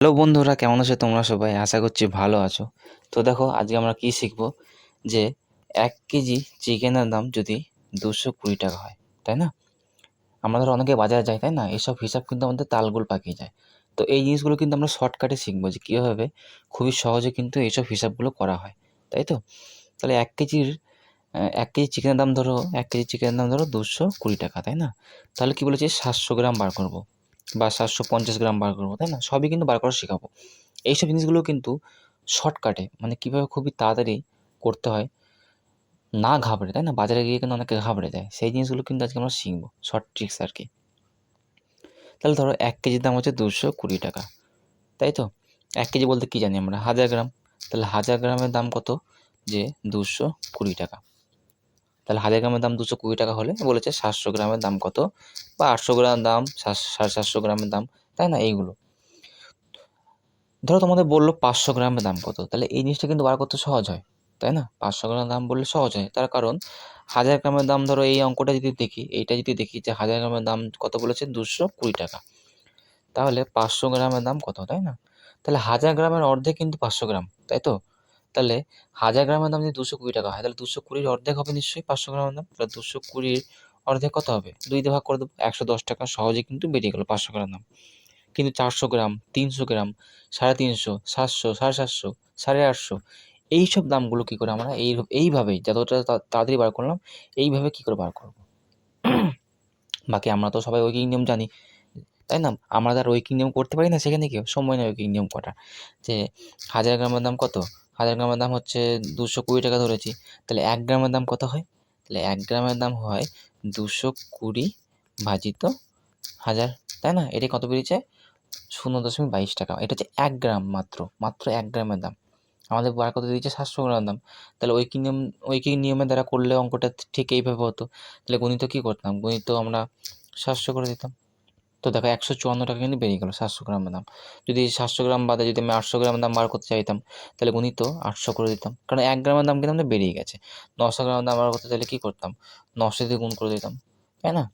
Hello বন্ধুরা, কেমন আছো তোমরা সবাই? আশা করছি ভালো আছো। তো দেখো, আজকে আমরা কি শিখবো যে ১ কেজি চিকেনের দাম যদি ২২০ টাকা হয়, তাই না? আমরা ধরো অনেকে বাজারে যাই, তাই না? এসব হিসাব কিন্তু আমাদের তালগোল পাকিয়ে যায়। তো এই জিনিসগুলো কিন্তু আমরা শর্টকাটে শিখবো যে কীভাবে খুবই সহজে কিন্তু এইসব হিসাবগুলো করা হয়, তাই তো? তাহলে ১ কেজি চিকেনের দাম ধরো ১ কেজি চিকেনের দাম ধরো ২২০ টাকা, তাই না? তাহলে কী বলেছে ৭০০ গ্রাম বার করবো বা ৭৫০ গ্রাম বার করবো, তাই না? সবই কিন্তু বার করা শেখাবো। এইসব জিনিসগুলো কিন্তু শর্টকাটে, মানে কীভাবে খুবই তাড়াতাড়ি করতে হয়, না ঘাবড়ে, তাই না? বাজারে গিয়ে কিন্তু অনেকে ঘাবড়ে যায়। সেই জিনিসগুলো কিন্তু আজকে আমরা শিখবো, শর্ট ট্রিক্স আর কি। তাহলে ধরো ১ কেজির দাম হচ্ছে ২২০ টাকা, তাই তো? ১ কেজি বলতে কী জানি আমরা? ১০০০ গ্রাম। তাহলে ১০০০ গ্রামের দাম কত? যে ২২০ টাকা। তাহলে ১০০০ গ্রামের দাম ২২০ টাকা হলে বলেছে ৭০০ গ্রামের দাম কত, বা ৮০০ গ্রামের দাম, ৭৫০ গ্রামের দাম, তাই না? এইগুলো। ধরো তোমাদের বললো ৫০০ গ্রামের দাম কত, তাহলে এই জিনিসটা কিন্তু বার করতে সহজ হয়, তাই না? ৫০০ গ্রামের দাম বললে সহজ হয়, তার কারণ ১০০০ গ্রামের দাম, ধরো এই অঙ্কটা যদি দেখি, এইটা যদি দেখি যে ১০০০ গ্রামের দাম কত বলেছে ২২০ টাকা, তাহলে ৫০০ গ্রামের দাম কত, তাই না? তাহলে ১০০০ গ্রামের অর্ধেক কিন্তু ৫০০ গ্রাম, তাই তো? তাহলে ১০০০ গ্রামের দাম যদি ২২০ টাকা হয়, তাহলে ২২০ অর্ধেক হবে নিশ্চয়ই ৫০০ গ্রামের দাম। তাহলে ২২০ অর্ধেক কত হবে? ২ দিয়ে ভাগ করে দেবো, ১১০ টাকা সহজেই কিন্তু বেরিয়ে গেল ৫০০ গ্রামের দাম। কিন্তু ৪০০ গ্রাম, ৩০০ গ্রাম, ৩৫০, ৭০০, ৭৫০, ৮৫০, এইসব দামগুলো কী করে আমরা এইভাবেই যতটা তাড়াতাড়ি বার করলাম, এইভাবে কী করে বার করব? বাকি আমরা তো সবাই ঐকিক নিয়ম জানি, তাই না? আমরা তো আর ঐকিক নিয়ম করতে পারি না সেখানে গিয়ে, সময় নেই ঐকিক নিয়ম করার। যে ১০০০ গ্রামের দাম কত? ১০০০ গ্রামের দাম হচ্ছে ২২০ টাকা ধরেছি। তাহলে ১ গ্রামের দাম কত হয়? তাহলে ১ গ্রামের দাম হয় ২২০ ভাজিত ১০০০, তাই না? এটা কত বেরিয়েছে? ০.২২ টাকা। এটা হচ্ছে ১ গ্রাম মাত্র ১ গ্রামের দাম। আমাদের বার করতে দিয়েছে ৭০০ গ্রামের দাম। তাহলে ঐকিক নিয়মের দ্বারা করলে অঙ্কটা ঠিক এইভাবে হতো। তাহলে গণিত কী করতাম? গণিত আমরা ৭০০ করে দিতাম। তো দেখো ১৫৪ টাকা কিন্তু বেরিয়ে গেল ৭০০ গ্রামের দাম। যদি ৭০০ গ্রাম বাদে যদি আমি ৮০০ গ্রামের দাম বার করতে চাইতাম, তাহলে গণিত ৮০০ করে দিতাম। কারণ ১ গ্রামের দাম কিন্তু আমাদের বেরিয়ে গেছে। ৯০০ গ্রামের দাম বার করতে চাইলে কী করতাম? ৯০০ দিয়ে গুণ করে দিতাম, তাই না?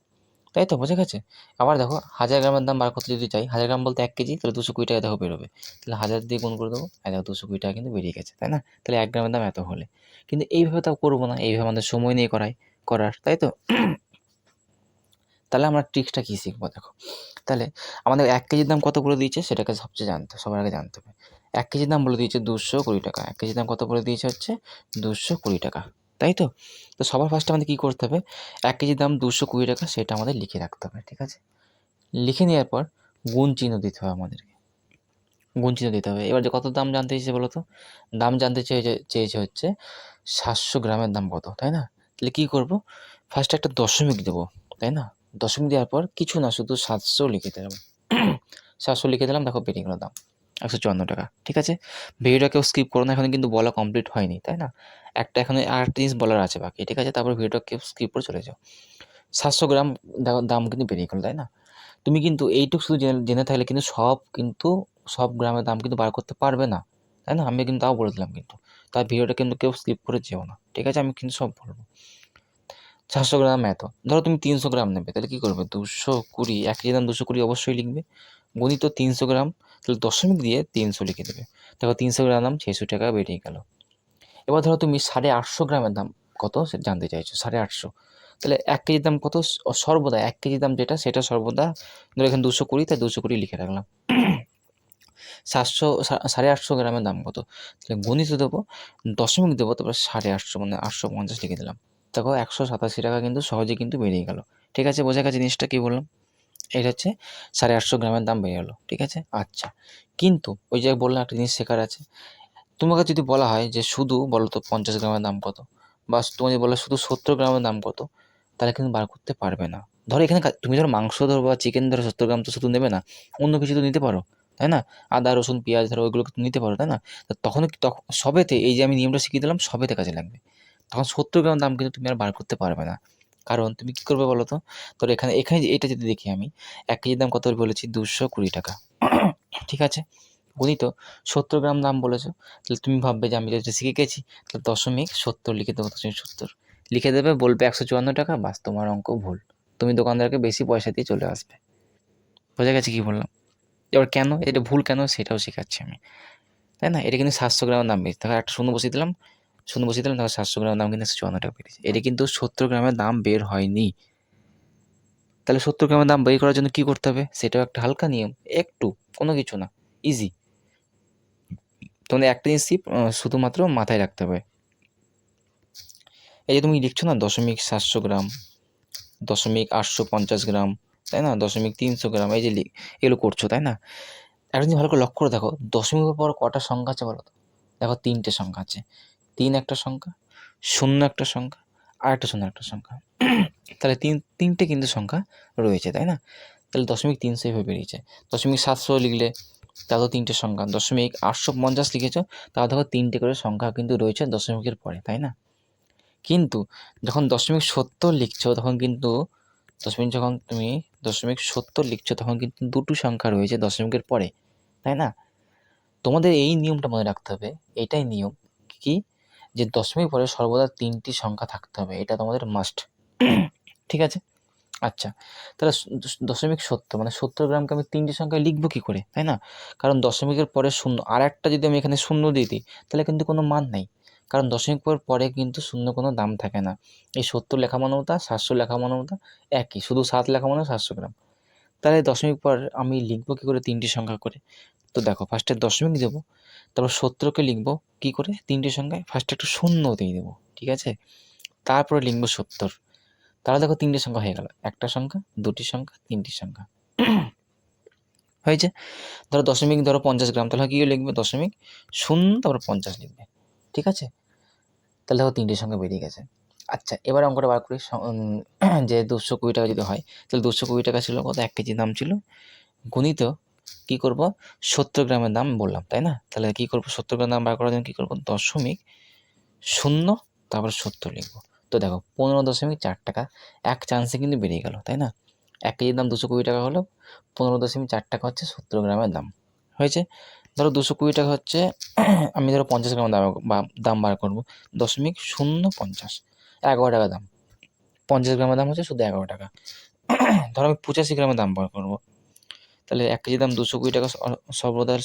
তাই তো, বোঝা গেছে? আবার দেখো ১০০০ গ্রামের দাম বার করতে যদি চাই, ১০০০ গ্রাম বলতে ১ কেজি, তাহলে ২২০ টাকা দেখো বেরোবে। তাহলে ১০০০ দিয়ে গুণ করে দেবো, দেখো ২২০ টাকা কিন্তু বেরিয়ে গেছে, তাই না? তাহলে ১ গ্রামের দাম এত হলে। কিন্তু এইভাবে তো করবো না, এইভাবে আমাদের সময় নিয়ে করার, তাই তো? তাহলে আমরা ট্রিক্সটা কী শিখবো দেখো। তাহলে আমাদের ১ কেজির দাম কত বলে দিয়েছে সেটাকে সবার আগে জানতে হবে। ১ কেজির দাম বলে দিয়েছে ২২০ টাকা। ১ কেজির দাম কত বলে দিয়েছে হচ্ছে ২২০ টাকা, তাই তো? তো সবার ফার্স্টে আমাদের কী করতে হবে? ১ কেজির দাম ২২০ টাকা, সেটা আমাদের লিখে রাখতে হবে, ঠিক আছে? লিখে নেওয়ার পর গুণ চিহ্ন দিতে হবে আমাদেরকে। গুণ চিহ্ন দিতে হবে। এবার যে কত দাম জানতে চেয়েছে বলো তো? দাম জানতে চেয়েছে হচ্ছে ৭০০ গ্রামের দাম কত, তাই না? তাহলে কী করব? ফার্স্টে একটা দশমিক দেবো, তাই না? দশমিক দেওয়ার পর কিছু না, শুধু ৭০০ লিখে দিলাম। ৭০০ লিখে দিলাম, দেখো বেরিয়ে গেল দাম ১৫৪ টাকা, ঠিক আছে? ভিডিওটা কেউ স্কিপ করো না, এখনো কিন্তু বলা কমপ্লিট হয়নি, তাই না? এখনো আরেকটা জিনিস বলার আছে বাকি, ঠিক আছে? তারপর ভিডিওটা কেউ স্কিপ করে চলে যাও। ৭০০ গ্রাম দেখো দাম কিন্তু বেরিয়ে গেল, তাই না? তুমি কিন্তু এইটুকু শুধু জেনে থাকলে কিন্তু সব গ্রামের দাম কিন্তু বার করতে পারবে না, তাই না? আমি কিন্তু তাও বলে দিলাম কিন্তু। তাই ভিডিওটা কিন্তু কেউ স্কিপ করে যেও না, ঠিক আছে? আমি কিন্তু সব বলব। ৭০০ গ্রাম এত। ধরো তুমি ৩০০ গ্রাম নেবে, তাহলে কী করবে? ২২০, ১ কেজির দাম ২২০ অবশ্যই লিখবে। গণিত ৩০০ গ্রাম, তাহলে দশমিক দিয়ে ৩০০ লিখে দেবে। দেখো ৩০০ গ্রাম দাম ৬৬ টাকা বেরিয়ে গেল। এবার ধরো তুমি ৮৫০ গ্রামের দাম কত সেটা জানতে চাইছো, ৮৫০। তাহলে ১ কেজির দাম কত? সর্বদা 1 কেজির দাম যেটা, সেটা সর্বদা, ধরো এখানে ২২০, তাই ২২০ লিখে রাখলাম। ৮৫০ গ্রামের দাম কত? তাহলে গণিত দেবো, দশমিক দেবো, তারপর ৮৫০ মানে ৮৫০ লিখে দিলাম। দেখো ১৮৭ টাকা কিন্তু সহজেই কিন্তু বেরিয়ে গেল। ঠিক আছে, বোঝা গেছে জিনিসটা কী বললাম? এটা হচ্ছে ৮৫০ গ্রামের দাম বেরিয়ে গেলো, ঠিক আছে? আচ্ছা, কিন্তু ওই যে বললাম একটা জিনিস শেখার আছে। তোমাকে যদি বলা হয় যে শুধু বলো তো ৫০ গ্রামের দাম কত, বা তুমি যদি বলো শুধু ৭০ গ্রামের দাম কত, তাহলে কিন্তু বার করতে পারবে না। ধরো এখানে তুমি ধরো মাংস ধরো বা চিকেন ধরো ৭০ গ্রাম তো শুধু নেবে না, অন্য কিছু তো নিতে পারো, তাই না? আদা, রসুন, পেঁয়াজ ধরো ওইগুলো তো নিতে পারো, তাই না? তো তখন সবেতে এই যে আমি নিয়মটা শিখিয়ে দিলাম, সবেতে কাজে লাগবে। তখন ৭০ গ্রাম দাম কিন্তু তুমি আর বার করতে পারবে না। কারণ তুমি কী করবে বলো তো? ধরো এখানে যে এটা যদি দেখি আমি, ১ কেজির দাম কত বলেছি? ২২০ টাকা। ঠিক আছে? গণিত ৭০ গ্রাম দাম বলেছো, তাহলে তুমি ভাববে যে আমি যেটা শিখে গেছি, তাহলে দশমিক ৭০ লিখে দেবো, ৭০ লিখে দেবে, বলবে ১৫৪ টাকা, বাস তোমার অঙ্ক ভুল। তুমি দোকানদারকে বেশি পয়সা দিয়ে চলে আসবে। বোঝা গেছে কী বললাম? এবার কেন এটা ভুল কেন সেটাও শেখাচ্ছি আমি, তাই না? এটা কিন্তু 700 গ্রামের দাম বেশি, তাহলে একটা শূন্য বসিয়ে দিলাম, তাহলে 700 গ্রামের দাম কিন্তু 154 টাকা বেরিয়েছে। এটা কিন্তু 70 গ্রামের দাম বের হয়নি। তাহলে 70 গ্রামের দাম বের করার জন্য কী করতে হবে, সেটাও একটা হালকা নিয়ম, একটু, কোনো কিছু না, ইজি। তোমাদের একটা জিনিস শুধুমাত্র মাথায় রাখতে হবে, এই যে তুমি লিখছো না 0.700 গ্রাম, 0.850 গ্রাম, তাই না, 0.300 গ্রাম, এই যে এগুলো করছো, তাই না? একটা জিনিস ভালো করে লক্ষ্য করে দেখো, দশমিকের পর কটা সংখ্যা আছে বলো তো? দেখো 3টে সংখ্যা আছে, 3 একটা সংখ্যা, 0 একটা সংখ্যা, আর একটা 0 একটা সংখ্যা। তাহলে তিনটে কিন্তু সংখ্যা রয়েছে, তাই না? তাহলে 0.300 এভাবে বেরিয়েছে। 0.700 লিখলে তাও 3টে সংখ্যা, 0.850 লিখেছো, তাও দেখো 3টে করে সংখ্যা কিন্তু রয়েছে দশমিকের পরে, তাই না? কিন্তু যখন 0.70 লিখছো তখন কিন্তু যখন তুমি 0.70 লিখছো তখন কিন্তু দুটো সংখ্যা রয়েছে দশমিকের পরে, তাই না? তোমাদের এই নিয়মটা মনে রাখতে হবে, এটাই নিয়ম কি, যে দশমিক পরে সর্বদা 3টি সংখ্যা থাকতে হবে, এটা তোমাদের মাস্ট। ঠিক আছে? আচ্ছা, তাহলে 0.70 মানে 70 গ্রামকে আমি 3টি সংখ্যায় লিখবো কী করে, তাই না? কারণ দশমিকের পরে শূন্য, আর একটা যদি আমি এখানে শূন্য দিয়ে দিই তাহলে কিন্তু কোনো মান নেই, কারণ দশমিক পরে কিন্তু শূন্য কোনো দাম থাকে না। এই 70 লেখা মানেও তা, 700 লেখা মানেও তা একই, শুধু 7 লেখা মানেও 700 গ্রাম। তাহলে দশমিক পর আমি লিখবো কী করে 3টি সংখ্যা করে? তো দেখো ফার্স্টে দশমিক দেবো, তারপর 70কে লিখবো কী করে 3টি সংখ্যায়, ফার্স্টে একটু শূন্য দিয়ে দেবো, ঠিক আছে? তারপরে লিখবো 70। তাহলে দেখো 3টে সংখ্যা হয়ে গেল, একটা সংখ্যা, 2টি সংখ্যা, 3টি সংখ্যা হয়েছে। ধরো দশমিক, ধরো 50 গ্রাম, তাহলে কী লিখবে, দশমিক 0 তারপর 50 লিখবে, ঠিক আছে? তাহলে দেখো 3টে সংখ্যা বেরিয়ে গেছে। আচ্ছা, এবার অঙ্কটা বার করি, যে 220 টাকা যদি হয় তাহলে 220 টাকা ছিল কত, 1 কেজি দাম ছিল, গুণিত কী করব, 70 গ্রামের দাম বললাম, তাই না? তাহলে কী করবো, 70 গ্রাম দাম বার করার জন্য কী করবো, 0.0 তারপর 70 লিখবো। তো দেখো 15.4 টাকা এক চান্সে কিন্তু বেরিয়ে গেল, তাই না? 1 কেজির দাম 220 টাকা হলো, 15.4 টাকা হচ্ছে 70 গ্রামের দাম হয়েছে। ধরো 220 টাকা হচ্ছে, আমি ধরো 50 গ্রামের দাম বার করবো, 0.050, 11 টাকা দাম। 50 গ্রামের দাম হচ্ছে শুধু 11 টাকা। ধরো আমি 85 গ্রামের দাম বার করবো, তাহলে 1 কেজির দাম 220 টাকা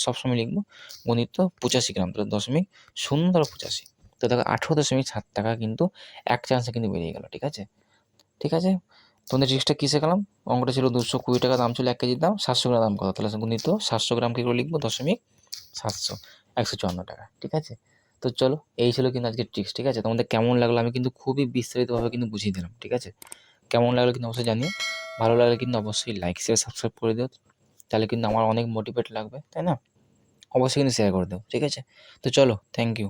সবসময় লিখবো, গণিত 85 গ্রাম, তাহলে 0.0 ধরো 85, তো দেখো 18.7 টাকা কিন্তু এক চান্সে কিন্তু বেরিয়ে গেল, ঠিক আছে? ঠিক আছে, তোমাদের ট্রিক্সটা কী শেখালাম, অঙ্কটা ছিল 220 টাকা দাম ছিল 1 কেজির দাম, 700 গ্রাম দাম কত, তাহলে গুণিত 700 গ্রাম কী করে লিখবো, 0.700, 154 টাকা, ঠিক আছে? তো চলো, এই ছিল কিন্তু আজকের ট্রিক্স, ঠিক আছে? তোমাদের কেমন লাগলো, আমি কিন্তু খুবই বিস্তারিতভাবে কিন্তু বুঝিয়ে দিলাম, ঠিক আছে? কেমন লাগলো কিন্তু অবশ্যই জানিও, ভালো লাগলে কিন্তু অবশ্যই লাইক শেয়ার সাবস্ক্রাইব করে দিও, তাহলে কিন্তু আমার অনেক মোটিভেট লাগবে, তাই না? অবশ্যই কিন্তু শেয়ার করে দিও, ঠিক আছে? তো চলো, থ্যাংক ইউ।